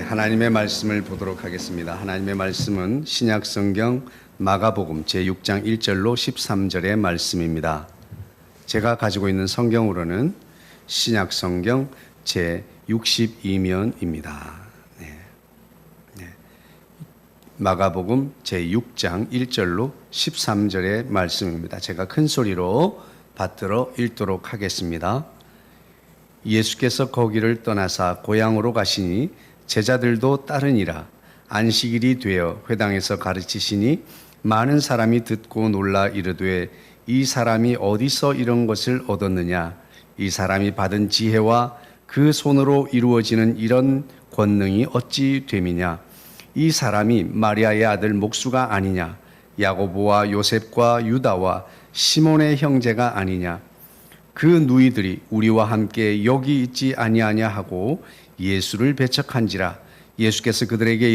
하나님의 말씀을 보도록 하겠습니다. 하나님의 말씀은 신약 성경 마가복음 제6장 1절로 13절의 말씀입니다. 제가 가지고 있는 성경으로는 신약 성경 제62면입니다. 마가복음 제6장 1절로 13절의 말씀입니다. 제가 큰 소리로 받들어 읽도록 하겠습니다. 예수께서 거기를 떠나사 고향으로 가시니 제자들도 따르니라. 안식일이 되어 회당에서 가르치시니 많은 사람이 듣고 놀라 이르되 이 사람이 어디서 이런 것을 얻었느냐? 이 사람이 받은 지혜와 그 손으로 이루어지는 이런 권능이 어찌 됨이냐? 이 사람이 마리아의 아들 목수가 아니냐? 야고보와 요셉과 유다와 시몬의 형제가 아니냐? 그 누이들이 우리와 함께 여기 있지 아니하냐 하고 예수를 배척한지라. 예수께서 그들에게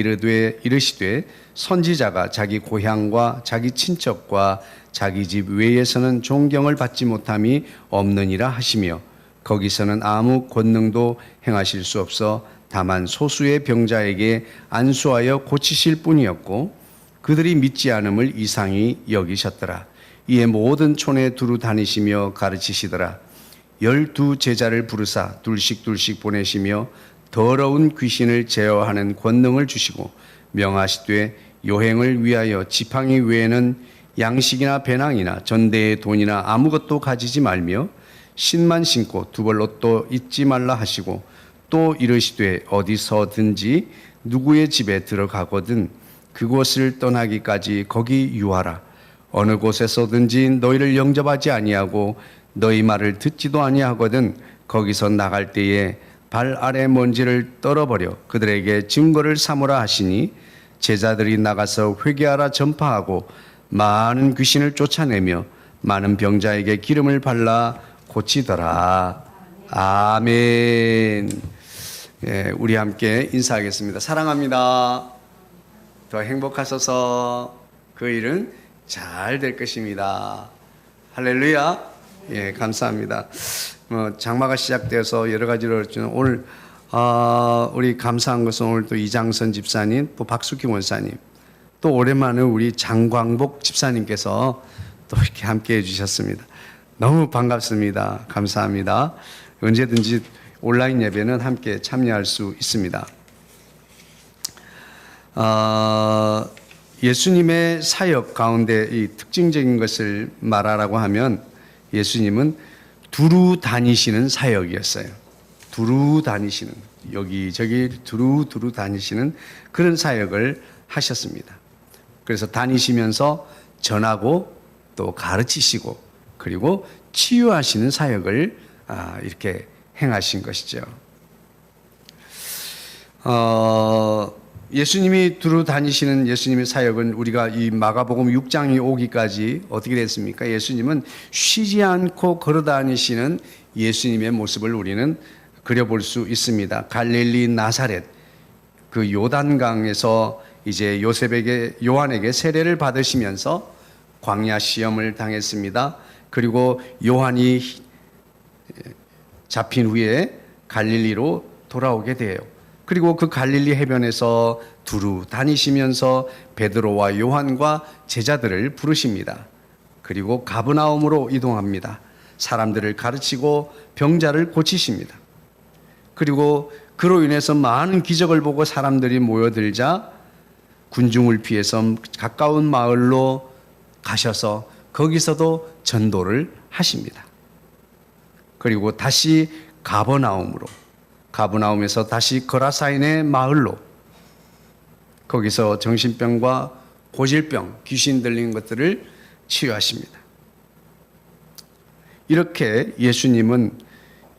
이르시되 선지자가 자기 고향과 자기 친척과 자기 집 외에서는 존경을 받지 못함이 없느니라 하시며 거기서는 아무 권능도 행하실 수 없어 다만 소수의 병자에게 안수하여 고치실 뿐이었고 그들이 믿지 않음을 이상히 여기셨더라. 이에 모든 촌에 두루 다니시며 가르치시더라. 12 제자를 부르사 둘씩 보내시며 더러운 귀신을 제어하는 권능을 주시고 명하시되 여행을 위하여 지팡이 외에는 양식이나 배낭이나 전대의 돈이나 아무것도 가지지 말며 신만 신고 두 벌 옷도 잊지 말라 하시고 또 이르시되 어디서든지 누구의 집에 들어가거든 그곳을 떠나기까지 거기 유하라. 어느 곳에서든지 너희를 영접하지 아니하고 너희 말을 듣지도 아니하거든 거기서 나갈 때에 발 아래 먼지를 떨어버려 그들에게 증거를 삼으라 하시니 제자들이 나가서 회개하라 전파하고 많은 귀신을 쫓아내며 많은 병자에게 기름을 발라 고치더라. 아멘. 우리 함께 인사하겠습니다. 사랑합니다. 더 행복하소서. 그 일은 잘 될 것입니다. 할렐루야. 감사합니다. 장마가 시작되어서 여러 가지로 그렇지만 오늘 우리 감사한 것은 오늘 또 이장선 집사님, 또 박숙희 원사님, 또 오랜만에 우리 장광복 집사님께서 또 이렇게 함께 해주셨습니다. 너무 반갑습니다. 감사합니다. 언제든지 온라인 예배는 함께 참여할 수 있습니다. 예수님의 사역 가운데 이 특징적인 것을 말하라고 하면 예수님은 두루 다니시는 사역이었어요. 두루 다니시는, 여기저기 두루 다니시는 그런 사역을 하셨습니다. 그래서 다니시면서 전하고 또 가르치시고 그리고 치유하시는 사역을 이렇게 행하신 것이죠. 예수님이 두루 다니시는 예수님의 사역은 우리가 이 마가복음 6장이 오기까지 어떻게 됐습니까? 예수님은 쉬지 않고 걸어 다니시는 예수님의 모습을 우리는 그려볼 수 있습니다. 갈릴리 나사렛 그 요단강에서 이제 요한에게 세례를 받으시면서 광야 시험을 당했습니다. 그리고 요한이 잡힌 후에 갈릴리로 돌아오게 돼요. 그리고 그 갈릴리 해변에서 두루 다니시면서 베드로와 요한과 제자들을 부르십니다. 그리고 가브나움으로 이동합니다. 사람들을 가르치고 병자를 고치십니다. 그리고 그로 인해서 많은 기적을 보고 사람들이 모여들자 군중을 피해서 가까운 마을로 가셔서 거기서도 전도를 하십니다. 그리고 다시 가버나움에서 다시 거라사인의 마을로 거기서 정신병과 고질병, 귀신 들린 것들을 치유하십니다. 이렇게 예수님은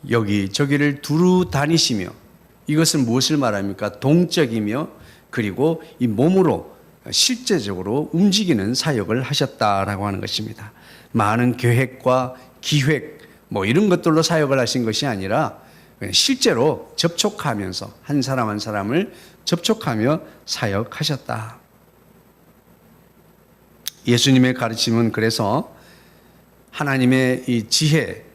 여기저기를 두루 다니시며 이것은 무엇을 말합니까? 동적이며 그리고 이 몸으로 실제적으로 움직이는 사역을 하셨다라고 하는 것입니다. 많은 계획과 기획 이런 것들로 사역을 하신 것이 아니라 실제로 접촉하면서 한 사람 한 사람을 접촉하며 사역하셨다. 예수님의 가르침은 그래서 하나님의 이 지혜,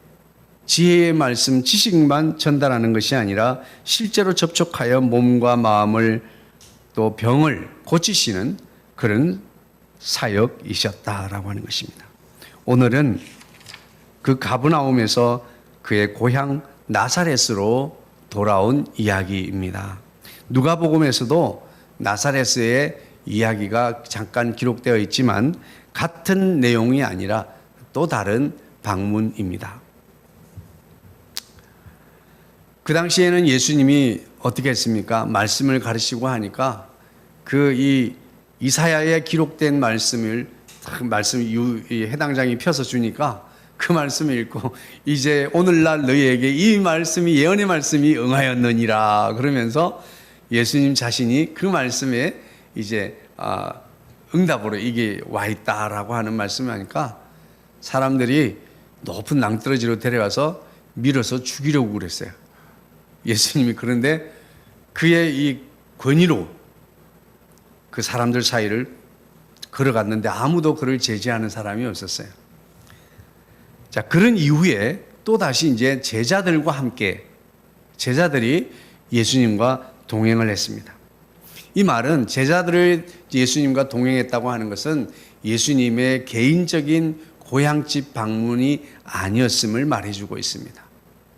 지혜의 말씀, 지식만 전달하는 것이 아니라 실제로 접촉하여 몸과 마음을 또 병을 고치시는 그런 사역이셨다라고 하는 것입니다. 오늘은 그 가브나움에서 그의 고향 나사렛으로 돌아온 이야기입니다. 누가복음에서도 나사렛의 이야기가 잠깐 기록되어 있지만 같은 내용이 아니라 또 다른 방문입니다. 그 당시에는 예수님이 어떻게 했습니까? 말씀을 가르치고 하니까 그 이사야에 기록된 말씀을 해당장이 펴서 주니까 그 말씀을 읽고 이제 오늘날 너희에게 이 말씀이 예언의 말씀이 응하였느니라 그러면서 예수님 자신이 그 말씀에 이제 응답으로 이게 와 있다라고 하는 말씀을 하니까 사람들이 높은 낭떠러지로 데려가서 밀어서 죽이려고 그랬어요. 예수님이 그런데 그의 이 권위로 그 사람들 사이를 걸어갔는데 아무도 그를 제지하는 사람이 없었어요. 자, 그런 이후에 또다시 이제 제자들과 함께 제자들이 예수님과 동행을 했습니다. 이 말은 제자들을 예수님과 동행했다고 하는 것은 예수님의 개인적인 고향집 방문이 아니었음을 말해주고 있습니다.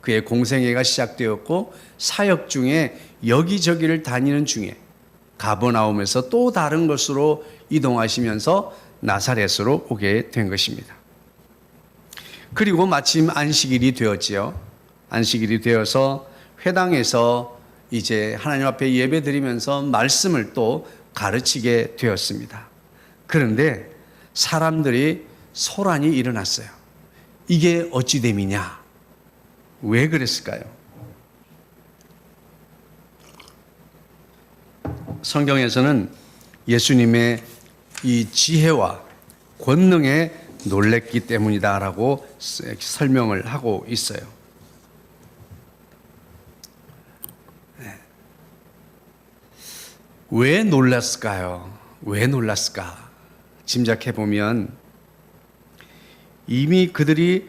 그의 공생애가 시작되었고 사역 중에 여기저기를 다니는 중에 가버나움에서 또 다른 곳으로 이동하시면서 나사렛으로 오게 된 것입니다. 그리고 마침 안식일이 되었지요. 안식일이 되어서 회당에서 이제 하나님 앞에 예배 드리면서 말씀을 또 가르치게 되었습니다. 그런데 사람들이 소란이 일어났어요. 이게 어찌 됨이냐? 왜 그랬을까요? 성경에서는 예수님의 이 지혜와 권능에 놀랬기 때문이다라고 설명을 하고 있어요. 왜 놀랐을까요? 왜 놀랐을까? 짐작해 보면 이미 그들이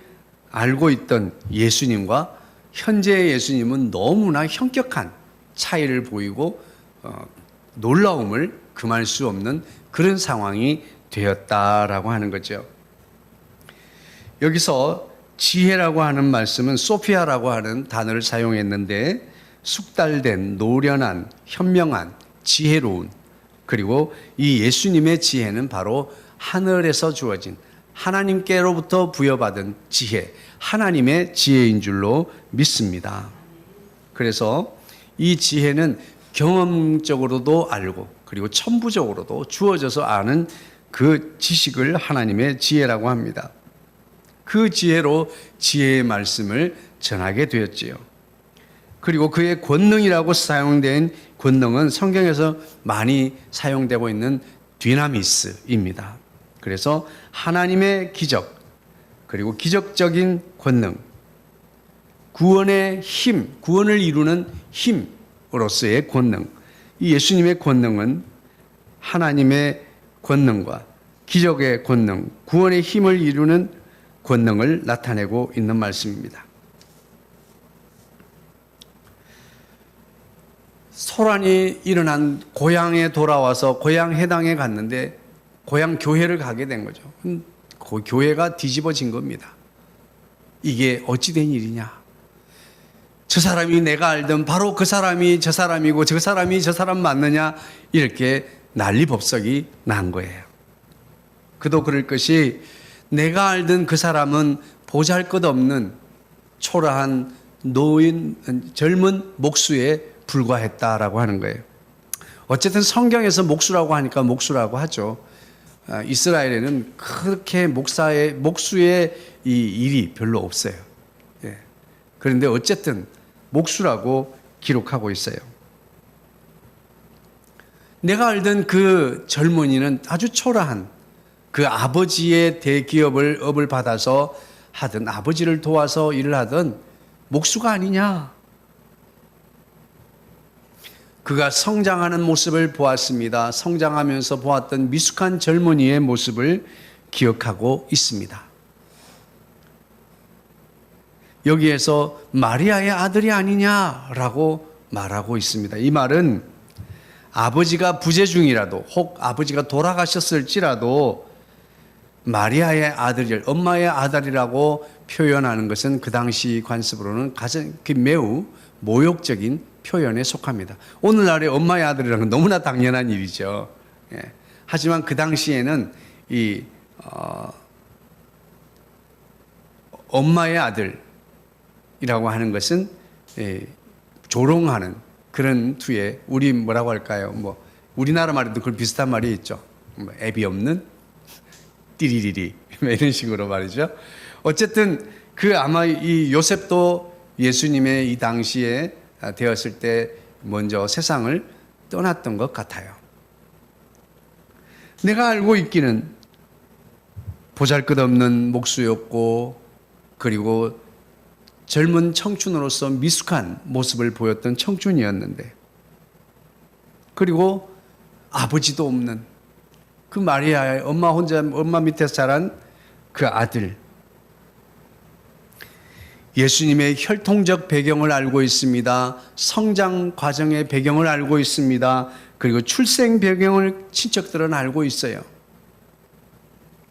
알고 있던 예수님과 현재의 예수님은 너무나 현격한 차이를 보이고 놀라움을 금할 수 없는 그런 상황이 되었다라고 하는 거죠. 여기서 지혜라고 하는 말씀은 소피아라고 하는 단어를 사용했는데 숙달된, 노련한, 현명한, 지혜로운, 그리고 이 예수님의 지혜는 바로 하늘에서 주어진 하나님께로부터 부여받은 지혜, 하나님의 지혜인 줄로 믿습니다. 그래서 이 지혜는 경험적으로도 알고 그리고 천부적으로도 주어져서 아는 그 지식을 하나님의 지혜라고 합니다. 그 지혜로 지혜의 말씀을 전하게 되었지요. 그리고 그의 권능이라고 사용된 권능은 성경에서 많이 사용되고 있는 디나미스입니다. 그래서 하나님의 기적, 그리고 기적적인 권능, 구원의 힘, 구원을 이루는 힘으로서의 권능, 이 예수님의 권능은 하나님의 권능과 기적의 권능, 구원의 힘을 이루는 권능을 나타내고 있는 말씀입니다. 소란이 일어난 고향에 돌아와서 고향 회당에 갔는데 고향 교회를 가게 된 거죠. 그 교회가 뒤집어진 겁니다. 이게 어찌된 일이냐? 저 사람이 내가 알던 바로 그 사람이 저 사람이고 저 사람이 저 사람 맞느냐? 이렇게 난리법석이 난 거예요. 그도 그럴 것이 내가 알던 그 사람은 보잘것없는 초라한 노인, 젊은 목수에 불과했다라고 하는 거예요. 어쨌든 성경에서 목수라고 하니까 목수라고 하죠. 이스라엘에는 그렇게 목수의 이 일이 별로 없어요. 예. 그런데 어쨌든 목수라고 기록하고 있어요. 내가 알던 그 젊은이는 아주 초라한 그 아버지의 대기업을 업을 받아서 하던, 아버지를 도와서 일을 하던 목수가 아니냐? 그가 성장하는 모습을 보았습니다. 성장하면서 보았던 미숙한 젊은이의 모습을 기억하고 있습니다. 여기에서 마리아의 아들이 아니냐라고 말하고 있습니다. 이 말은 아버지가 부재 중이라도 혹 아버지가 돌아가셨을지라도 마리아의 아들, 엄마의 아들이라고 표현하는 것은 그 당시 관습으로는 가장 매우 모욕적인 표현에 속합니다. 오늘날의 엄마의 아들이라는 건 너무나 당연한 일이죠. 예. 하지만 그 당시에는 엄마의 아들이라고 하는 것은 조롱하는 그런 투에 우리 뭐라고 할까요? 우리나라 말에도 그런 비슷한 말이 있죠. 애비 없는 띠리리리 이런 식으로 말이죠. 어쨌든 아마 이 요셉도 예수님의 이 당시에 되었을 때 먼저 세상을 떠났던 것 같아요. 내가 알고 있기는 보잘것없는 목수였고 그리고 젊은 청춘으로서 미숙한 모습을 보였던 청춘이었는데 그리고 아버지도 없는 그 마리아의 엄마 밑에서 자란 그 아들 예수님의 혈통적 배경을 알고 있습니다. 성장 과정의 배경을 알고 있습니다. 그리고 출생 배경을 친척들은 알고 있어요.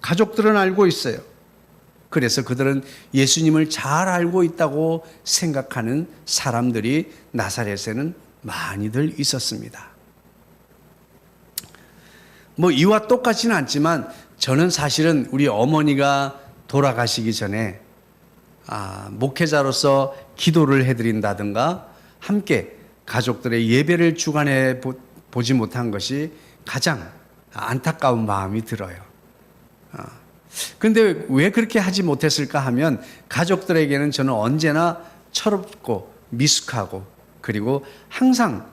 가족들은 알고 있어요. 그래서 그들은 예수님을 잘 알고 있다고 생각하는 사람들이 나사렛에는 많이들 있었습니다. 이와 똑같지는 않지만 저는 사실은 우리 어머니가 돌아가시기 전에 목회자로서 기도를 해드린다든가 함께 가족들의 예배를 주관해 보지 못한 것이 가장 안타까운 마음이 들어요. 그런데 왜 그렇게 하지 못했을까 하면 가족들에게는 저는 언제나 철없고 미숙하고 그리고 항상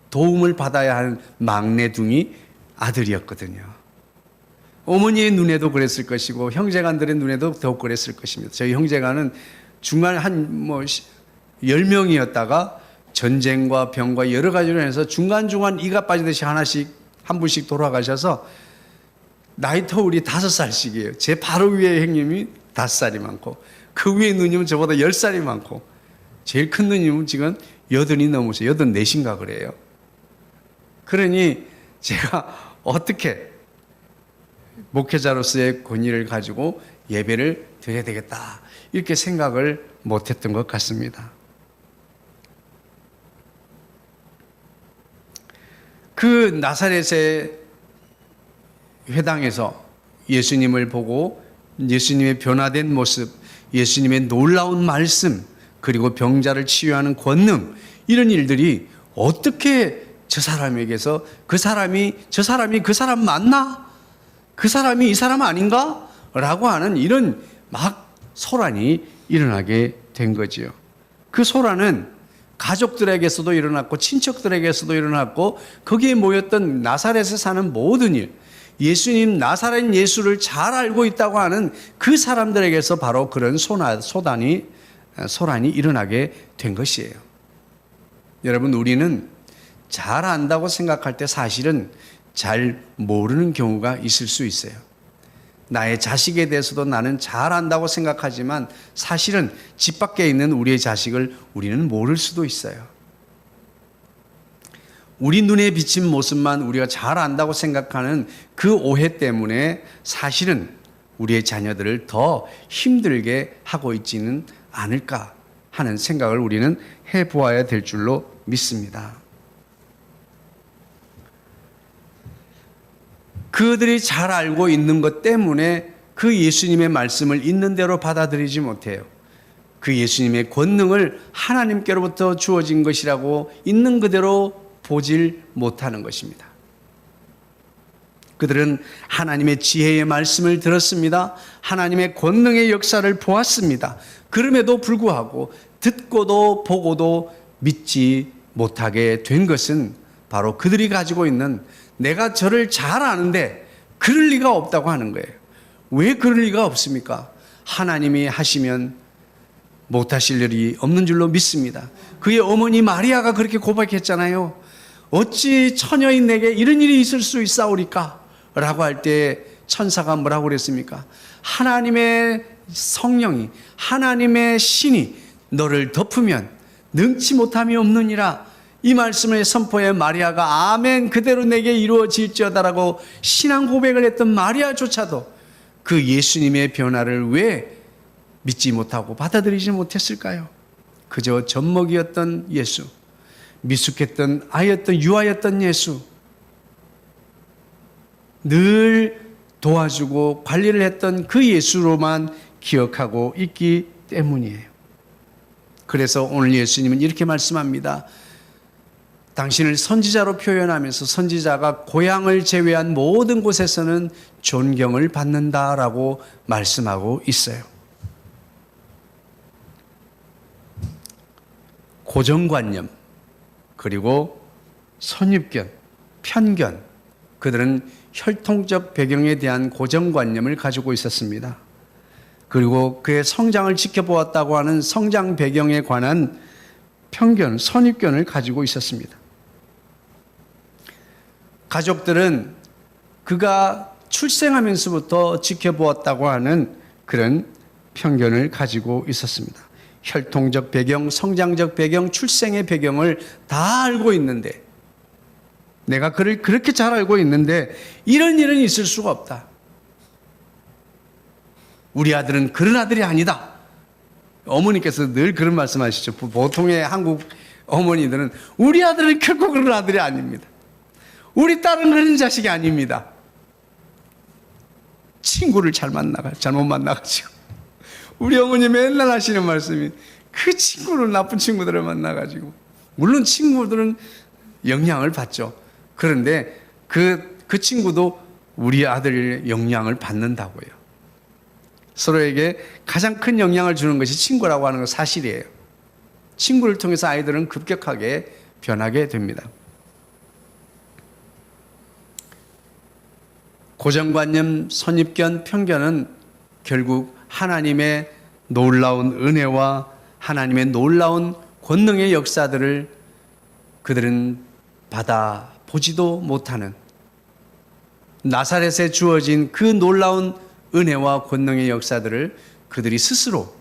도움을 받아야 하는 막내둥이 아들이었거든요. 어머니의 눈에도 그랬을 것이고 형제간들의 눈에도 더욱 그랬을 것입니다. 저희 형제간은 중간에 한 10명이었다가 전쟁과 병과 여러 가지로 해서 중간중간 이가 빠지듯이 한 분씩 돌아가셔서 나이 터울이 5살씩이에요. 제 바로 위에 형님이 5살이 많고 그 위에 누님은 저보다 10살이 많고 제일 큰 누님은 지금 80이 넘으세요. 84인가 그래요. 그러니 제가 어떻게 목회자로서의 권위를 가지고 예배를 드려야 되겠다 이렇게 생각을 못했던 것 같습니다. 그 나사렛의 회당에서 예수님을 보고 예수님의 변화된 모습, 예수님의 놀라운 말씀, 그리고 병자를 치유하는 권능, 이런 일들이 어떻게 저 사람에게서 저 사람이 그 사람 맞나? 그 사람이 이 사람 아닌가? 라고 하는 이런 막 소란이 일어나게 된 거지요. 그 소란은 가족들에게서도 일어났고 친척들에게서도 일어났고 거기에 모였던 나사렛에 사는 모든 일, 예수님 나사렛 예수를 잘 알고 있다고 하는 그 사람들에게서 바로 그런 소란이 일어나게 된 것이에요. 여러분, 우리는 잘 안다고 생각할 때 사실은 잘 모르는 경우가 있을 수 있어요. 나의 자식에 대해서도 나는 잘 안다고 생각하지만 사실은 집 밖에 있는 우리의 자식을 우리는 모를 수도 있어요. 우리 눈에 비친 모습만 우리가 잘 안다고 생각하는 그 오해 때문에 사실은 우리의 자녀들을 더 힘들게 하고 있지는 않을까 하는 생각을 우리는 해보아야 될 줄로 믿습니다. 그들이 잘 알고 있는 것 때문에 그 예수님의 말씀을 있는 대로 받아들이지 못해요. 그 예수님의 권능을 하나님께로부터 주어진 것이라고 있는 그대로 보질 못하는 것입니다. 그들은 하나님의 지혜의 말씀을 들었습니다. 하나님의 권능의 역사를 보았습니다. 그럼에도 불구하고 듣고도 보고도 믿지 못하게 된 것은 바로 그들이 가지고 있는 내가 저를 잘 아는데 그럴 리가 없다고 하는 거예요. 왜 그럴 리가 없습니까? 하나님이 하시면 못하실 일이 없는 줄로 믿습니다. 그의 어머니 마리아가 그렇게 고백했잖아요. 어찌 처녀인 내게 이런 일이 있을 수 있사오리까? 라고 할 때 천사가 뭐라고 그랬습니까? 하나님의 성령이, 하나님의 신이 너를 덮으면 능치 못함이 없느니라. 이 말씀을 선포해 마리아가 아멘 그대로 내게 이루어질지어다라고 신앙 고백을 했던 마리아조차도 그 예수님의 변화를 왜 믿지 못하고 받아들이지 못했을까요? 그저 젖먹이였던 예수, 미숙했던 아이였던 유아였던 예수, 늘 도와주고 관리를 했던 그 예수로만 기억하고 있기 때문이에요. 그래서 오늘 예수님은 이렇게 말씀합니다. 당신을 선지자로 표현하면서 선지자가 고향을 제외한 모든 곳에서는 존경을 받는다라고 말씀하고 있어요. 고정관념, 그리고 선입견, 편견, 그들은 혈통적 배경에 대한 고정관념을 가지고 있었습니다. 그리고 그의 성장을 지켜보았다고 하는 성장 배경에 관한 편견, 선입견을 가지고 있었습니다. 가족들은 그가 출생하면서부터 지켜보았다고 하는 그런 편견을 가지고 있었습니다. 혈통적 배경, 성장적 배경, 출생의 배경을 다 알고 있는데, 내가 그를 그렇게 잘 알고 있는데 이런 일은 있을 수가 없다. 우리 아들은 그런 아들이 아니다. 어머니께서 늘 그런 말씀하시죠. 보통의 한국 어머니들은 우리 아들은 결코 그런 아들이 아닙니다. 우리 딸은 그런 자식이 아닙니다. 친구를 잘못 만나가지고. 우리 어머니 맨날 하시는 말씀이 그 친구를 나쁜 친구들을 만나가지고. 물론 친구들은 영향을 받죠. 그런데 그 친구도 우리 아들의 영향을 받는다고요. 서로에게 가장 큰 영향을 주는 것이 친구라고 하는 건 사실이에요. 친구를 통해서 아이들은 급격하게 변하게 됩니다. 고정관념, 선입견, 편견은 결국 하나님의 놀라운 은혜와 하나님의 놀라운 권능의 역사들을 그들은 받아보지도 못하는, 나사렛에 주어진 그 놀라운 은혜와 권능의 역사들을 그들이 스스로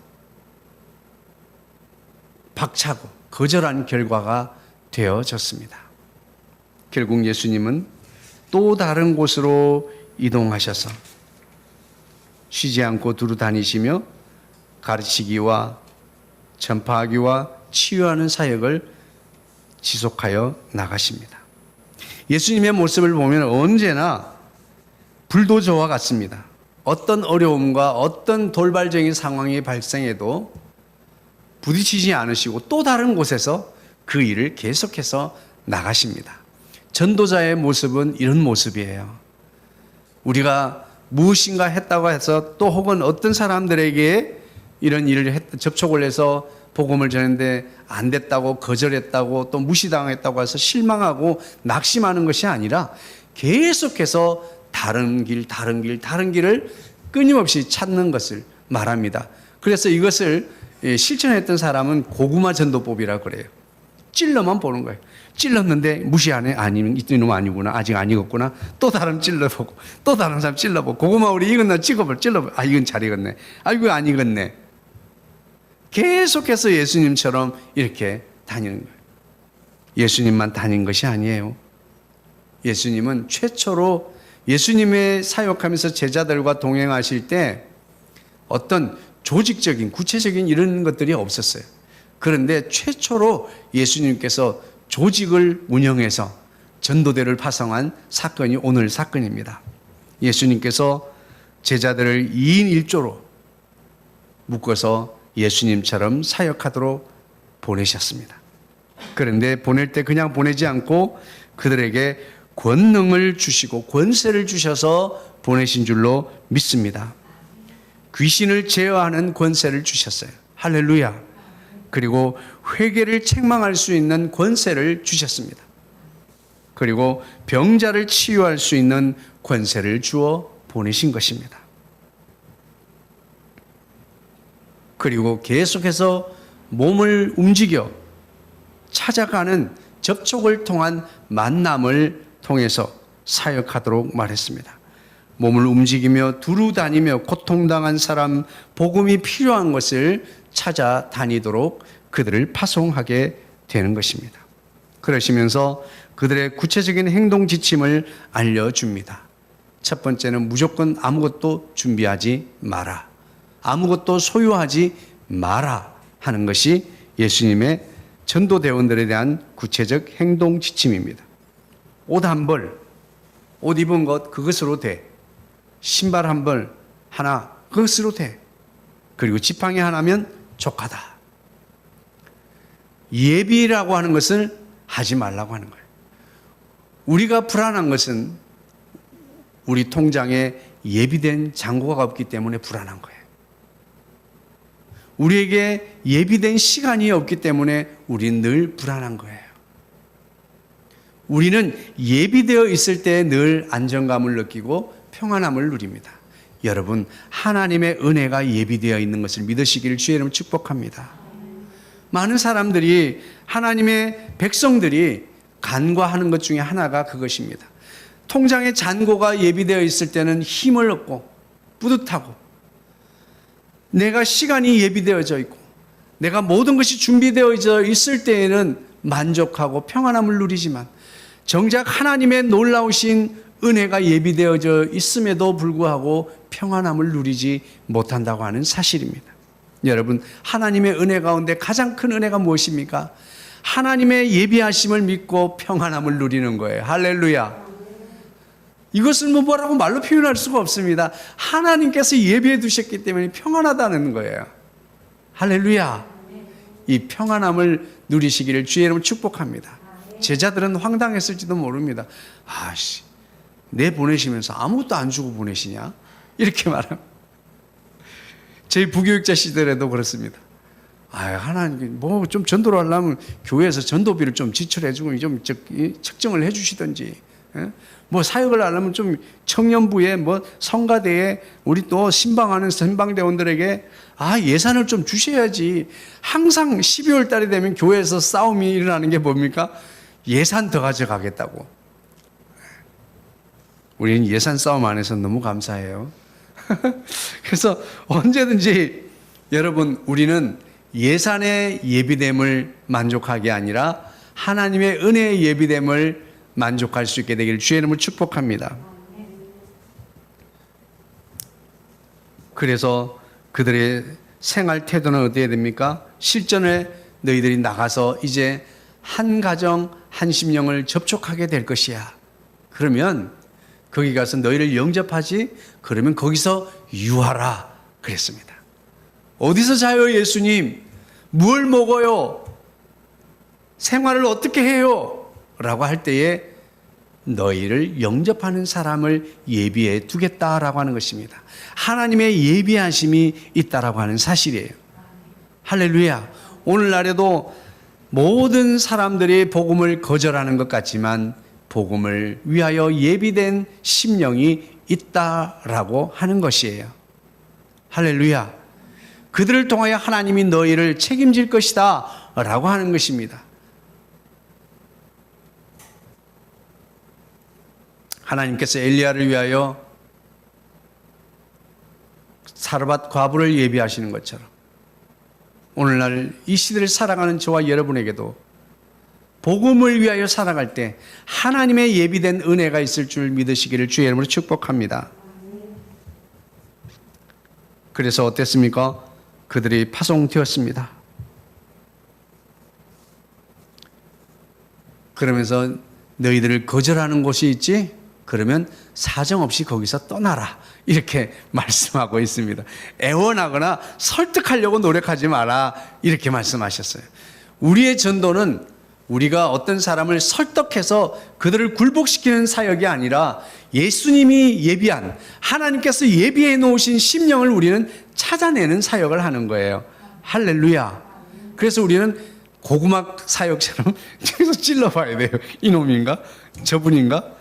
박차고 거절한 결과가 되어졌습니다. 결국 예수님은 또 다른 곳으로 이동하셔서 쉬지 않고 두루 다니시며 가르치기와 전파하기와 치유하는 사역을 지속하여 나가십니다. 예수님의 모습을 보면 언제나 불도저와 같습니다. 어떤 어려움과 어떤 돌발적인 상황이 발생해도 부딪히지 않으시고 또 다른 곳에서 그 일을 계속해서 나가십니다. 전도자의 모습은 이런 모습이에요. 우리가 무엇인가 했다고 해서 또 혹은 어떤 사람들에게 이런 일을 접촉을 해서 복음을 전했는데 안 됐다고 거절했다고 또 무시당했다고 해서 실망하고 낙심하는 것이 아니라 계속해서 다른 길을 끊임없이 찾는 것을 말합니다. 그래서 이것을 실천했던 사람은 고구마 전도법이라고 그래요. 찔러만 보는 거예요. 찔렀는데 무시하네. 아니면 이놈 아니구나. 아직 안 익었구나. 또 다른 찔러보고 또 다른 사람 찔러보고 고구마 우리 익었나 찔러보고 아 이건 잘 익었네. 아 이거 안 익었네. 계속해서 예수님처럼 이렇게 다니는 거예요. 예수님만 다닌 것이 아니에요. 예수님은 최초로 예수님의 사역하면서 제자들과 동행하실 때 어떤 조직적인 구체적인 이런 것들이 없었어요. 그런데 최초로 예수님께서 조직을 운영해서 전도대를 파송한 사건이 오늘 사건입니다. 예수님께서 제자들을 2인 1조로 묶어서 예수님처럼 사역하도록 보내셨습니다. 그런데 보낼 때 그냥 보내지 않고 그들에게 권능을 주시고 권세를 주셔서 보내신 줄로 믿습니다. 귀신을 제어하는 권세를 주셨어요. 할렐루야. 그리고 회개를 책망할 수 있는 권세를 주셨습니다. 그리고 병자를 치유할 수 있는 권세를 주어 보내신 것입니다. 그리고 계속해서 몸을 움직여 찾아가는 접촉을 통한 만남을 통해서 사역하도록 말했습니다. 몸을 움직이며 두루 다니며 고통당한 사람, 복음이 필요한 것을 찾아다니도록 그들을 파송하게 되는 것입니다. 그러시면서 그들의 구체적인 행동 지침을 알려줍니다. 첫 번째는 무조건 아무것도 준비하지 마라. 아무것도 소유하지 마라 하는 것이 예수님의 전도대원들에 대한 구체적 행동 지침입니다. 옷 한 벌, 옷 입은 것 그것으로 돼. 신발 한 벌 하나 그것으로 돼. 그리고 지팡이 하나면 족하다. 예비라고 하는 것을 하지 말라고 하는 거예요. 우리가 불안한 것은 우리 통장에 예비된 잔고가 없기 때문에 불안한 거예요. 우리에게 예비된 시간이 없기 때문에 우리는 늘 불안한 거예요. 우리는 예비되어 있을 때 늘 안정감을 느끼고 평안함을 누립니다. 여러분, 하나님의 은혜가 예비되어 있는 것을 믿으시기를 주의 이름으로 축복합니다. 많은 사람들이, 하나님의 백성들이 간과하는 것 중에 하나가 그것입니다. 통장에 잔고가 예비되어 있을 때는 힘을 얻고 뿌듯하고, 내가 시간이 예비되어져 있고 내가 모든 것이 준비되어져 있을 때에는 만족하고 평안함을 누리지만, 정작 하나님의 놀라우신 은혜가 예비되어져 있음에도 불구하고 평안함을 누리지 못한다고 하는 사실입니다. 여러분, 하나님의 은혜 가운데 가장 큰 은혜가 무엇입니까? 하나님의 예비하심을 믿고 평안함을 누리는 거예요. 할렐루야. 이것을 뭐라고 말로 표현할 수가 없습니다. 하나님께서 예비해 두셨기 때문에 평안하다는 거예요. 할렐루야. 이 평안함을 누리시기를 주의 이름으로 축복합니다. 제자들은 황당했을지도 모릅니다. 아씨, 내 보내시면서 아무것도 안 주고 보내시냐? 이렇게 말합니다. 저희 부교육자 시절에도 그렇습니다. 하나님, 뭐 좀 전도를 하려면 교회에서 전도비를 좀 지출해주고 좀 책정을 해주시든지, 뭐 사역을 하려면 좀 청년부에 뭐 성가대에 우리 또 신방하는 선방대원들에게 예산을 좀 주셔야지. 항상 12월 달이 되면 교회에서 싸움이 일어나는 게 뭡니까? 예산 더 가져가겠다고. 우리는 예산 싸움 안 해서 너무 감사해요. 그래서 언제든지 여러분, 우리는 예산의 예비됨을 만족하게 아니라 하나님의 은혜의 예비됨을 만족할 수 있게 되기를 주의 이름으로 축복합니다. 그래서 그들의 생활 태도는 어떻게 됩니까? 실전에 너희들이 나가서 이제 한 가정 한 심령을 접촉하게 될 것이야. 그러면 거기 가서 너희를 영접하지? 그러면 거기서 유하라 그랬습니다. 어디서 자요 예수님? 뭘 먹어요? 생활을 어떻게 해요? 라고 할 때에 너희를 영접하는 사람을 예비해 두겠다라고 하는 것입니다. 하나님의 예비하심이 있다라고 하는 사실이에요. 할렐루야. 오늘날에도 모든 사람들이 복음을 거절하는 것 같지만 복음을 위하여 예비된 심령이 있다라고 하는 것이에요. 할렐루야. 그들을 통하여 하나님이 너희를 책임질 것이다 라고 하는 것입니다. 하나님께서 엘리야를 위하여 사르밧 과부를 예비하시는 것처럼 오늘날 이 시대를 살아가는 저와 여러분에게도 복음을 위하여 살아갈 때 하나님의 예비된 은혜가 있을 줄 믿으시기를 주의 이름으로 축복합니다. 그래서 어땠습니까? 그들이 파송되었습니다. 그러면서 너희들을 거절하는 곳이 있지? 그러면 사정없이 거기서 떠나라. 이렇게 말씀하고 있습니다. 애원하거나 설득하려고 노력하지 마라. 이렇게 말씀하셨어요. 우리의 전도는 우리가 어떤 사람을 설득해서 그들을 굴복시키는 사역이 아니라 예수님이 예비한, 하나님께서 예비해 놓으신 심령을 우리는 찾아내는 사역을 하는 거예요. 할렐루야. 그래서 우리는 고구마 사역처럼 계속 찔러봐야 돼요. 이놈인가? 저분인가?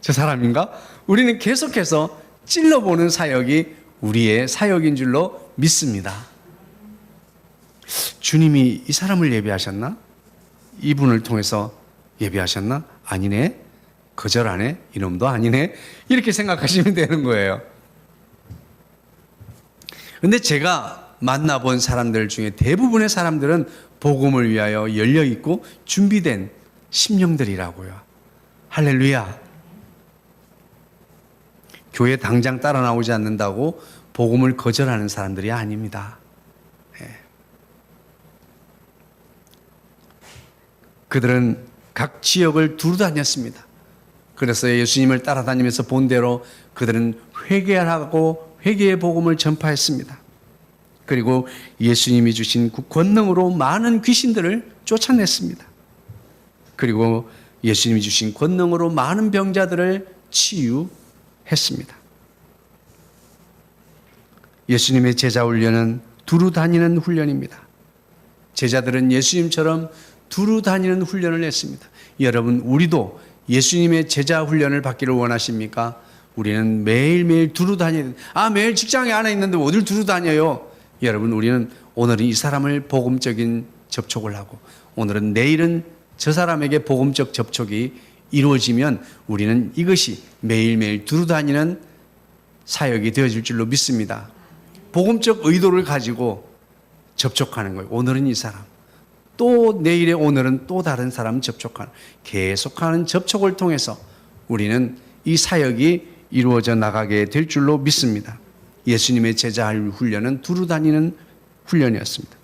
저 사람인가? 우리는 계속해서 찔러보는 사역이 우리의 사역인 줄로 믿습니다. 주님이 이 사람을 예비하셨나? 이분을 통해서 예비하셨나? 아니네. 거절하네? 이놈도 아니네? 이렇게 생각하시면 되는 거예요. 근데 제가 만나본 사람들 중에 대부분의 사람들은 복음을 위하여 열려있고 준비된 심령들이라고요. 할렐루야. 교회 당장 따라 나오지 않는다고 복음을 거절하는 사람들이 아닙니다. 그들은 각 지역을 두루 다녔습니다. 그래서 예수님을 따라다니면서 본 대로 그들은 회개하고 회개의 복음을 전파했습니다. 그리고 예수님이 주신 그 권능으로 많은 귀신들을 쫓아냈습니다. 그리고 예수님이 주신 권능으로 많은 병자들을 치유했습니다. 예수님의 제자 훈련은 두루 다니는 훈련입니다. 제자들은 예수님처럼 두루 다니는 훈련을 했습니다. 여러분, 우리도 예수님의 제자 훈련을 받기를 원하십니까? 우리는 매일매일 두루 다녀야 돼요. 매일 직장에 안에 있는데 어딜 두루 다녀요? 여러분, 우리는 오늘은 이 사람을 복음적인 접촉을 하고 오늘은 내일은 저 사람에게 복음적 접촉이 이루어지면 우리는 이것이 매일매일 두루 다니는 사역이 되어질 줄로 믿습니다. 복음적 의도를 가지고 접촉하는 거예요. 오늘은 이 사람, 또 내일의 오늘은 또 다른 사람 접촉하는, 계속하는 접촉을 통해서 우리는 이 사역이 이루어져 나가게 될 줄로 믿습니다. 예수님의 제자 훈련은 두루 다니는 훈련이었습니다.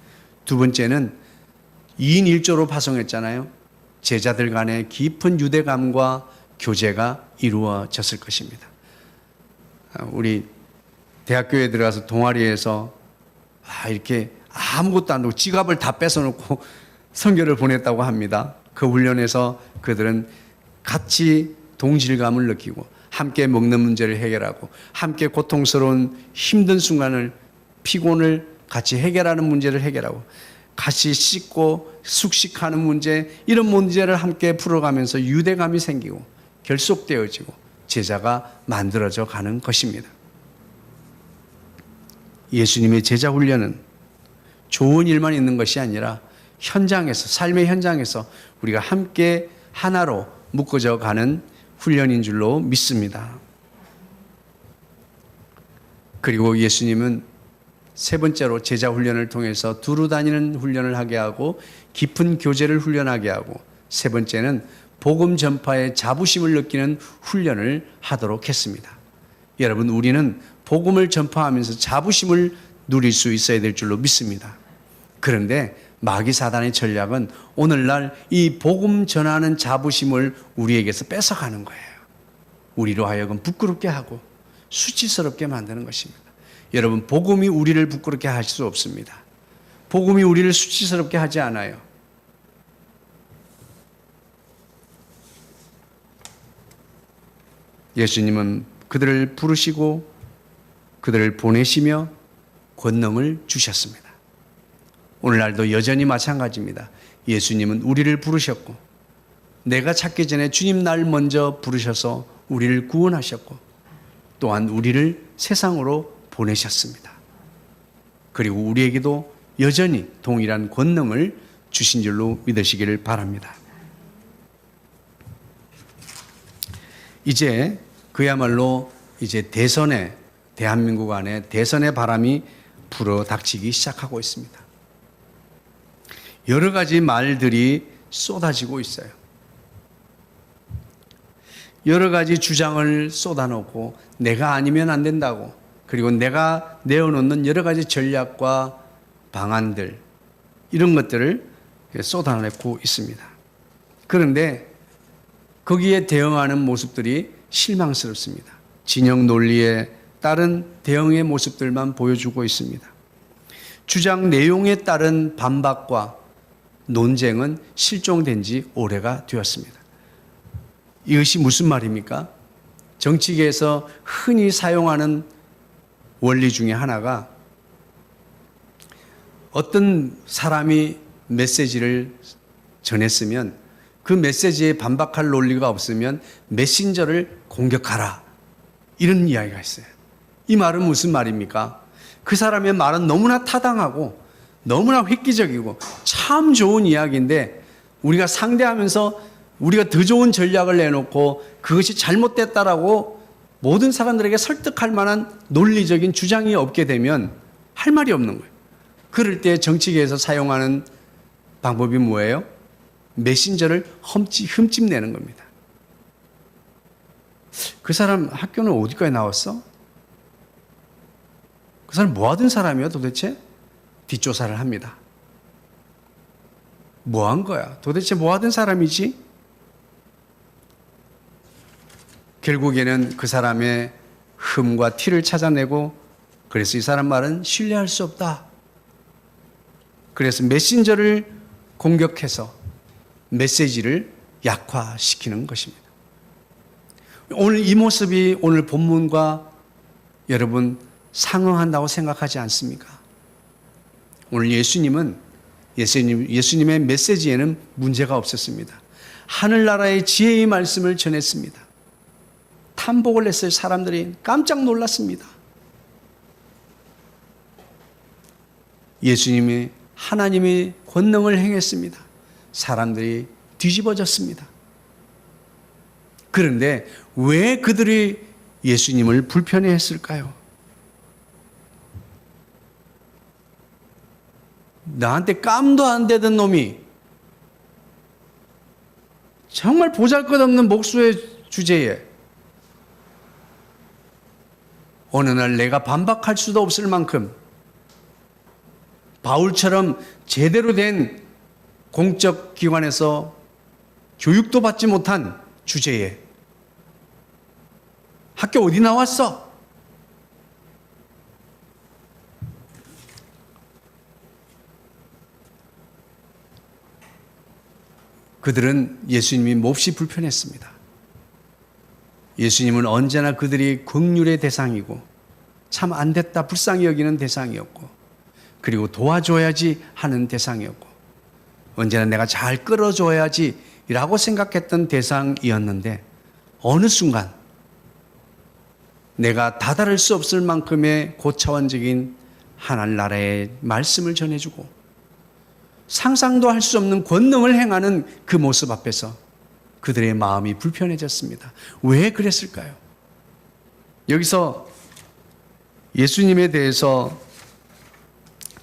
두 번째는 2인 1조로 파송했잖아요. 제자들 간의 깊은 유대감과 교제가 이루어졌을 것입니다. 우리 대학교에 들어가서 동아리에서 이렇게 아무것도 안 하고 지갑을 다 뺏어놓고 선교를 보냈다고 합니다. 그 훈련에서 그들은 같이 동질감을 느끼고 함께 먹는 문제를 해결하고 함께 고통스러운 힘든 순간을, 피곤을 같이 해결하는 문제를 해결하고 같이 씻고 숙식하는 문제, 이런 문제를 함께 풀어가면서 유대감이 생기고 결속되어지고 제자가 만들어져 가는 것입니다. 예수님의 제자 훈련은 좋은 일만 있는 것이 아니라 현장에서, 삶의 현장에서 우리가 함께 하나로 묶어져 가는 훈련인 줄로 믿습니다. 그리고 예수님은 세 번째로 제자 훈련을 통해서 두루 다니는 훈련을 하게 하고 깊은 교제를 훈련하게 하고, 세 번째는 복음 전파의 자부심을 느끼는 훈련을 하도록 했습니다. 여러분, 우리는 복음을 전파하면서 자부심을 누릴 수 있어야 될 줄로 믿습니다. 그런데 마귀 사단의 전략은 오늘날 이 복음 전하는 자부심을 우리에게서 뺏어가는 거예요. 우리로 하여금 부끄럽게 하고 수치스럽게 만드는 것입니다. 여러분, 복음이 우리를 부끄럽게 할 수 없습니다. 복음이 우리를 수치스럽게 하지 않아요. 예수님은 그들을 부르시고 그들을 보내시며 권능을 주셨습니다. 오늘날도 여전히 마찬가지입니다. 예수님은 우리를 부르셨고, 내가 찾기 전에 주님 날 먼저 부르셔서 우리를 구원하셨고, 또한 우리를 세상으로 보내셨습니다. 그리고 우리에게도 여전히 동일한 권능을 주신 줄로 믿으시기를 바랍니다. 이제 그야말로 이제 대한민국 안에 대선의 바람이 불어 닥치기 시작하고 있습니다. 여러 가지 말들이 쏟아지고 있어요. 여러 가지 주장을 쏟아놓고 내가 아니면 안 된다고, 그리고 내가 내어놓는 여러 가지 전략과 방안들, 이런 것들을 쏟아내고 있습니다. 그런데 거기에 대응하는 모습들이 실망스럽습니다. 진영 논리에 따른 대응의 모습들만 보여주고 있습니다. 주장 내용에 따른 반박과 논쟁은 실종된 지 오래가 되었습니다. 이것이 무슨 말입니까? 정치계에서 흔히 사용하는 원리 중에 하나가, 어떤 사람이 메시지를 전했으면 그 메시지에 반박할 논리가 없으면 메신저를 공격하라, 이런 이야기가 있어요. 이 말은 무슨 말입니까? 그 사람의 말은 너무나 타당하고 너무나 획기적이고 참 좋은 이야기인데 우리가 상대하면서 우리가 더 좋은 전략을 내놓고 그것이 잘못됐다라고 모든 사람들에게 설득할 만한 논리적인 주장이 없게 되면 할 말이 없는 거예요. 그럴 때 정치계에서 사용하는 방법이 뭐예요? 메신저를 흠집내는 겁니다. 그 사람 학교는 어디까지 나왔어? 그 사람 뭐 하던 사람이야 도대체? 뒷조사를 합니다. 뭐 한 거야? 도대체 뭐 하던 사람이지? 결국에는 그 사람의 흠과 티를 찾아내고 그래서 이 사람 말은 신뢰할 수 없다. 그래서 메신저를 공격해서 메시지를 약화시키는 것입니다. 오늘 이 모습이 오늘 본문과 여러분 상응한다고 생각하지 않습니까? 오늘 예수님의 메시지에는 문제가 없었습니다. 하늘나라의 지혜의 말씀을 전했습니다. 탐복을 했어요. 사람들이 깜짝 놀랐습니다. 예수님이 하나님의 권능을 행했습니다. 사람들이 뒤집어졌습니다. 그런데 왜 그들이 예수님을 불편해했을까요? 나한테 깜도 안 되던 놈이 정말 보잘것없는 목수의 주제에 어느 날 내가 반박할 수도 없을 만큼 바울처럼 제대로 된 공적 기관에서 교육도 받지 못한 주제에 학교 어디 나왔어? 그들은 예수님이 몹시 불편했습니다. 예수님은 언제나 그들이 긍휼의 대상이고 참 안 됐다 불쌍히 여기는 대상이었고 그리고 도와줘야지 하는 대상이었고 언제나 내가 잘 끌어줘야지 라고 생각했던 대상이었는데 어느 순간 내가 다다를 수 없을 만큼의 고차원적인 하늘나라의 말씀을 전해주고 상상도 할 수 없는 권능을 행하는 그 모습 앞에서 그들의 마음이 불편해졌습니다. 왜 그랬을까요? 여기서 예수님에 대해서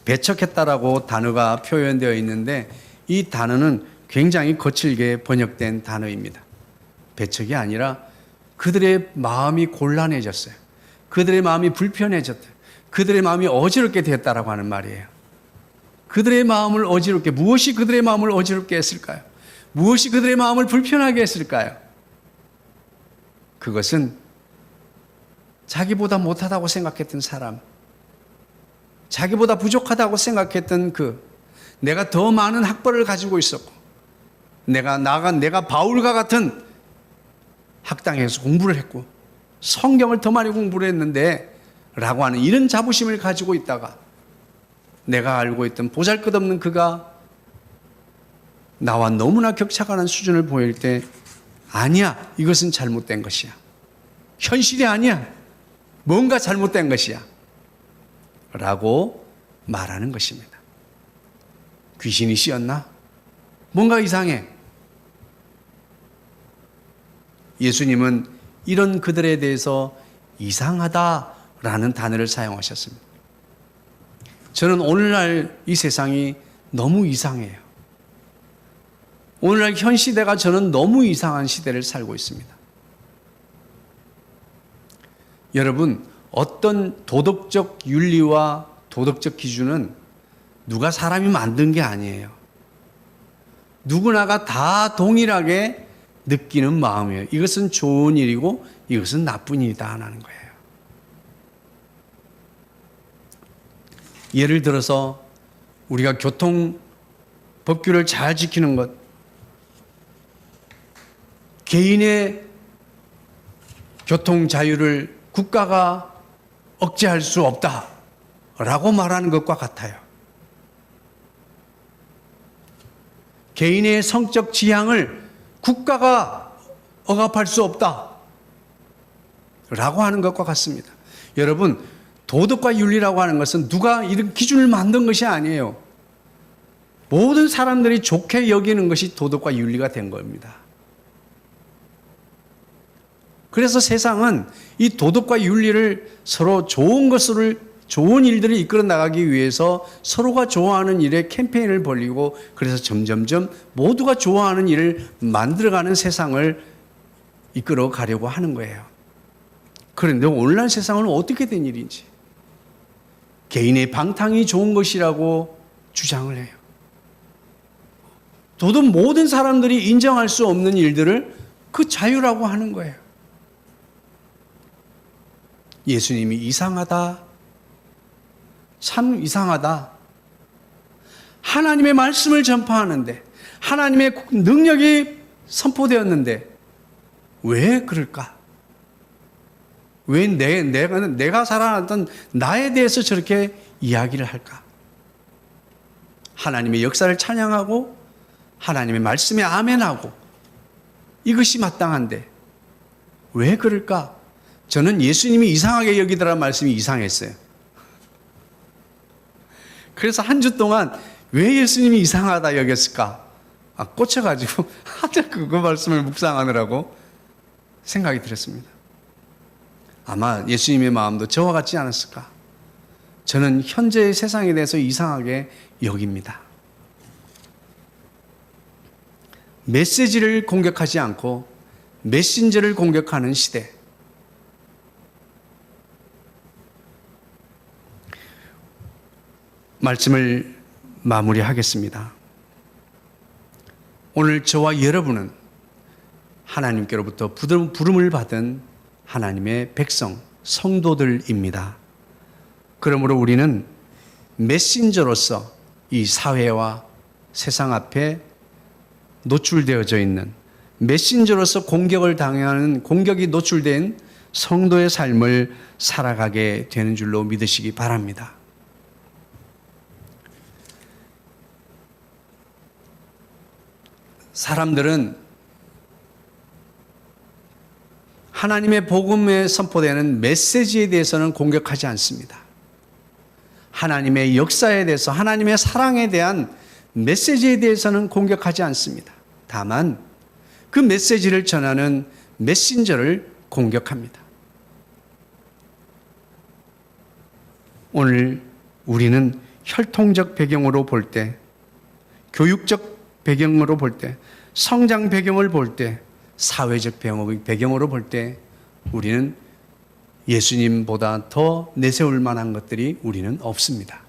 배척했다라고 단어가 표현되어 있는데 이 단어는 굉장히 거칠게 번역된 단어입니다. 배척이 아니라 그들의 마음이 곤란해졌어요. 그들의 마음이 불편해졌다. 그들의 마음이 어지럽게 됐다라고 하는 말이에요. 그들의 마음을 어지럽게, 무엇이 그들의 마음을 어지럽게 했을까요? 무엇이 그들의 마음을 불편하게 했을까요? 그것은 자기보다 못하다고 생각했던 사람, 자기보다 부족하다고 생각했던 내가 더 많은 학벌을 가지고 있었고, 내가 바울과 같은 학당에서 공부를 했고, 성경을 더 많이 공부를 했는데, 라고 하는 이런 자부심을 가지고 있다가, 내가 알고 있던 보잘것없는 그가 나와 너무나 격차가 나는 수준을 보일 때, 아니야, 이것은 잘못된 것이야. 현실이 아니야. 뭔가 잘못된 것이야. 라고 말하는 것입니다. 귀신이 씌었나? 뭔가 이상해. 예수님은 이런 그들에 대해서 이상하다라는 단어를 사용하셨습니다. 저는 오늘날 이 세상이 너무 이상해요. 오늘날 현 시대가 저는 너무 이상한 시대를 살고 있습니다. 여러분, 어떤 도덕적 윤리와 도덕적 기준은 누가 사람이 만든 게 아니에요. 누구나가 다 동일하게 느끼는 마음이에요. 이것은 좋은 일이고 이것은 나쁜 일이다 하는 거예요. 예를 들어서 우리가 교통 법규를 잘 지키는 것, 개인의 교통 자유를 국가가 억제할 수 없다라고 말하는 것과 같아요. 개인의 성적 지향을 국가가 억압할 수 없다라고 하는 것과 같습니다. 여러분, 도덕과 윤리라고 하는 것은 누가 이런 기준을 만든 것이 아니에요. 모든 사람들이 좋게 여기는 것이 도덕과 윤리가 된 겁니다. 그래서 세상은 이 도덕과 윤리를 서로 좋은 일들을 이끌어 나가기 위해서 서로가 좋아하는 일에 캠페인을 벌이고, 그래서 점점점 모두가 좋아하는 일을 만들어가는 세상을 이끌어 가려고 하는 거예요. 그런데 오늘날 세상은 어떻게 된 일인지, 개인의 방탕이 좋은 것이라고 주장을 해요. 도덕 모든 사람들이 인정할 수 없는 일들을 그 자유라고 하는 거예요. 예수님이 이상하다. 참 이상하다. 하나님의 말씀을 전파하는데, 하나님의 능력이 선포되었는데 왜 그럴까? 왜 내가 살아났던 나에 대해서 저렇게 이야기를 할까? 하나님의 역사를 찬양하고 하나님의 말씀에 아멘하고 이것이 마땅한데 왜 그럴까? 저는 예수님이 이상하게 여기더라는 말씀이 이상했어요. 그래서 한 주 동안 왜 예수님이 이상하다 여겼을까? 꽂혀가지고 하도 그거 말씀을 묵상하느라고 생각이 들었습니다. 아마 예수님의 마음도 저와 같지 않았을까? 저는 현재의 세상에 대해서 이상하게 여깁니다. 메시지를 공격하지 않고 메신저를 공격하는 시대. 말씀을 마무리하겠습니다. 오늘 저와 여러분은 하나님께로부터 부름을 받은 하나님의 백성, 성도들입니다. 그러므로 우리는 메신저로서 이 사회와 세상 앞에 노출되어져 있는, 메신저로서 공격이 노출된 성도의 삶을 살아가게 되는 줄로 믿으시기 바랍니다. 사람들은 하나님의 복음에 선포되는 메시지에 대해서는 공격하지 않습니다. 하나님의 역사에 대해서, 하나님의 사랑에 대한 메시지에 대해서는 공격하지 않습니다. 다만 그 메시지를 전하는 메신저를 공격합니다. 오늘 우리는 혈통적 배경으로 볼 때, 교육적 배경으로 볼 때, 성장 배경을 볼 때, 사회적 배경으로 볼 때 우리는 예수님보다 더 내세울 만한 것들이 우리는 없습니다.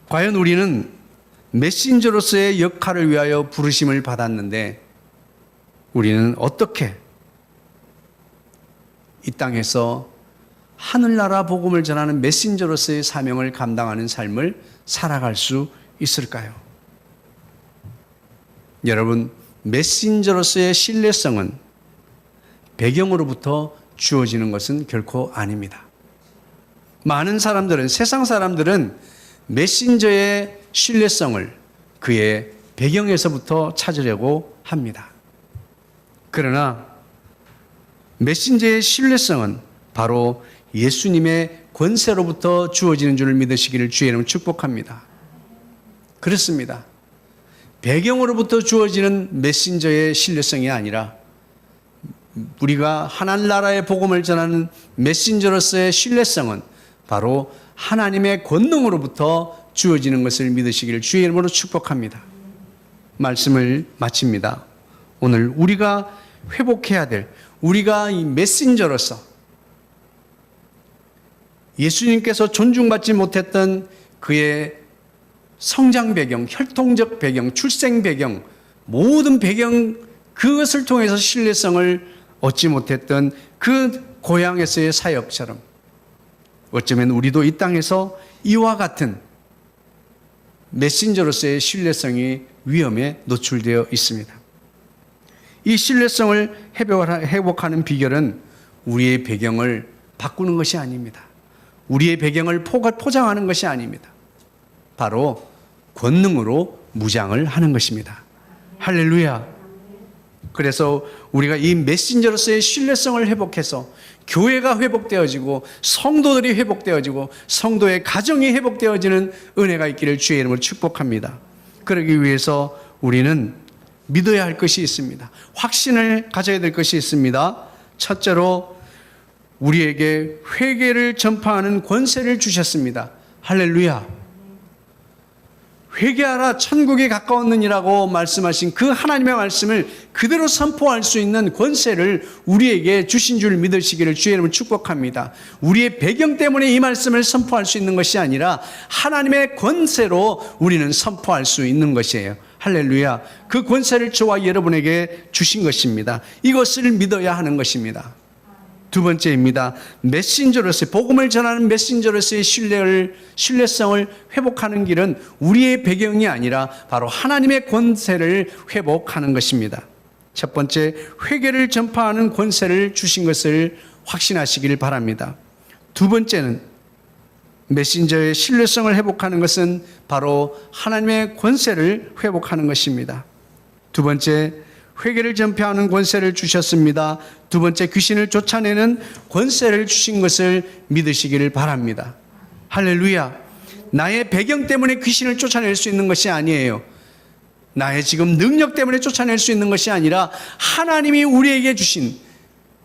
과연 우리는 메신저로서의 역할을 위하여 부르심을 받았는데 우리는 어떻게 이 땅에서 하늘나라 복음을 전하는 메신저로서의 사명을 감당하는 삶을 살아갈 수 있을까요? 여러분, 메신저로서의 신뢰성은 배경으로부터 주어지는 것은 결코 아닙니다. 많은 사람들은, 세상 사람들은 메신저의 신뢰성을 그의 배경에서부터 찾으려고 합니다. 그러나 메신저의 신뢰성은 바로 예수님의 권세로부터 주어지는 줄 믿으시기를 주의 이름으로 축복합니다. 그렇습니다. 배경으로부터 주어지는 메신저의 신뢰성이 아니라 우리가 하나님나라의 복음을 전하는 메신저로서의 신뢰성은 바로 하나님의 권능으로부터 주어지는 것을 믿으시기를 주의 이름으로 축복합니다. 말씀을 마칩니다. 오늘 우리가 회복해야 될, 우리가 이 메신저로서 예수님께서 존중받지 못했던 그의 성장 배경, 혈통적 배경, 출생 배경, 모든 배경, 그것을 통해서 신뢰성을 얻지 못했던 그 고향에서의 사역처럼 어쩌면 우리도 이 땅에서 이와 같은 메신저로서의 신뢰성이 위험에 노출되어 있습니다. 이 신뢰성을 회복하는 비결은 우리의 배경을 바꾸는 것이 아닙니다. 우리의 배경을 포장하는 것이 아닙니다. 바로 권능으로 무장을 하는 것입니다. 할렐루야. 그래서 우리가 이 메신저로서의 신뢰성을 회복해서 교회가 회복되어지고 성도들이 회복되어지고 성도의 가정이 회복되어지는 은혜가 있기를 주의 이름으로 축복합니다. 그러기 위해서 우리는 믿어야 할 것이 있습니다. 확신을 가져야 될 것이 있습니다. 첫째로 우리에게 회개를 전파하는 권세를 주셨습니다. 할렐루야. 회개하라 천국이 가까웠느니라고 말씀하신 그 하나님의 말씀을 그대로 선포할 수 있는 권세를 우리에게 주신 줄 믿으시기를 주의 이름으로 축복합니다. 우리의 배경 때문에 이 말씀을 선포할 수 있는 것이 아니라 하나님의 권세로 우리는 선포할 수 있는 것이에요. 할렐루야. 그 권세를 저와 여러분에게 주신 것입니다. 이것을 믿어야 하는 것입니다. 두 번째입니다. 메신저로서의, 복음을 전하는 메신저로서의 신뢰성을 회복하는 길은 우리의 배경이 아니라 바로 하나님의 권세를 회복하는 것입니다. 첫 번째, 회개를 전파하는 권세를 주신 것을 확신하시길 바랍니다. 두 번째는 메신저의 신뢰성을 회복하는 것은 바로 하나님의 권세를 회복하는 것입니다. 두 번째, 회개를 전파하는 권세를 주셨습니다. 두 번째, 귀신을 쫓아내는 권세를 주신 것을 믿으시기를 바랍니다. 할렐루야. 나의 배경 때문에 귀신을 쫓아낼 수 있는 것이 아니에요. 나의 지금 능력 때문에 쫓아낼 수 있는 것이 아니라 하나님이 우리에게 주신,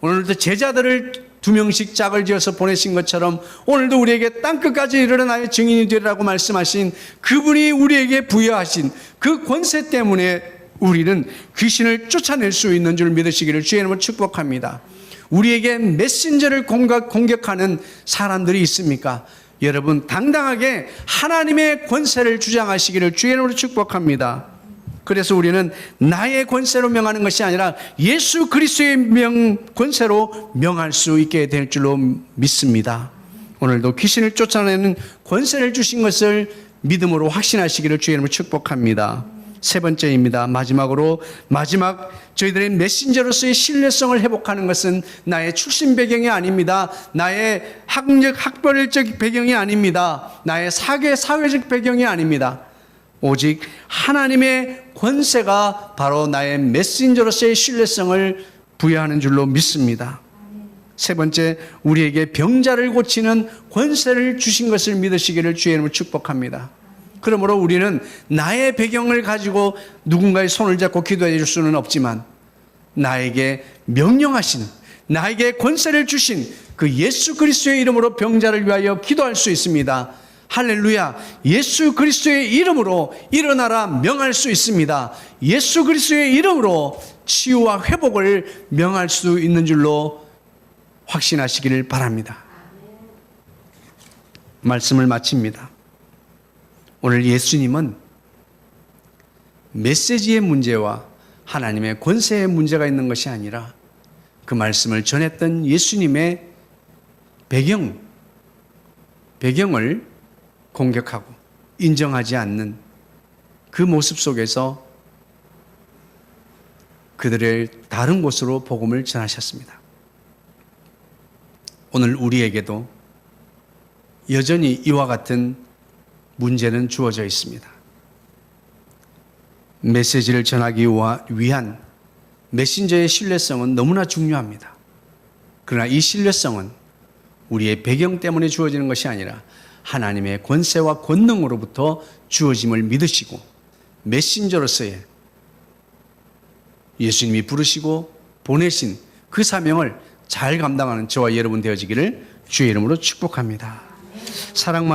오늘도 제자들을 2명씩 짝을 지어서 보내신 것처럼 오늘도 우리에게 땅끝까지 이르러 나의 증인이 되리라고 말씀하신 그분이 우리에게 부여하신 그 권세 때문에 우리는 귀신을 쫓아낼 수 있는 줄 믿으시기를 주의 이름으로 축복합니다. 우리에게 메신저를 공격하는 사람들이 있습니까? 여러분, 당당하게 하나님의 권세를 주장하시기를 주의 이름으로 축복합니다. 그래서 우리는 나의 권세로 명하는 것이 아니라 예수 그리스도의 권세로 명할 수 있게 될 줄로 믿습니다. 오늘도 귀신을 쫓아내는 권세를 주신 것을 믿음으로 확신하시기를 주의 이름으로 축복합니다. 세 번째입니다. 마지막 저희들의 메신저로서의 신뢰성을 회복하는 것은 나의 출신 배경이 아닙니다. 나의 학벌적 배경이 아닙니다. 나의 사회적 배경이 아닙니다. 오직 하나님의 권세가 바로 나의 메신저로서의 신뢰성을 부여하는 줄로 믿습니다. 세 번째, 우리에게 병자를 고치는 권세를 주신 것을 믿으시기를 주의 이름으로 축복합니다. 그러므로 우리는 나의 배경을 가지고 누군가의 손을 잡고 기도해 줄 수는 없지만 나에게 명령하신, 나에게 권세를 주신 그 예수 그리스도의 이름으로 병자를 위하여 기도할 수 있습니다. 할렐루야. 예수 그리스도의 이름으로 일어나라 명할 수 있습니다. 예수 그리스도의 이름으로 치유와 회복을 명할 수 있는 줄로 확신하시기를 바랍니다. 말씀을 마칩니다. 오늘 예수님은 메시지의 문제와 하나님의 권세의 문제가 있는 것이 아니라 그 말씀을 전했던 예수님의 배경을 공격하고 인정하지 않는 그 모습 속에서 그들을 다른 곳으로 복음을 전하셨습니다. 오늘 우리에게도 여전히 이와 같은 문제는 주어져 있습니다. 메시지를 전하기 위한 메신저의 신뢰성은 너무나 중요합니다. 그러나 이 신뢰성은 우리의 배경 때문에 주어지는 것이 아니라 하나님의 권세와 권능으로부터 주어짐을 믿으시고 메신저로서의 예수님이 부르시고 보내신 그 사명을 잘 감당하는 저와 여러분 되어지기를 주의 이름으로 축복합니다. 사랑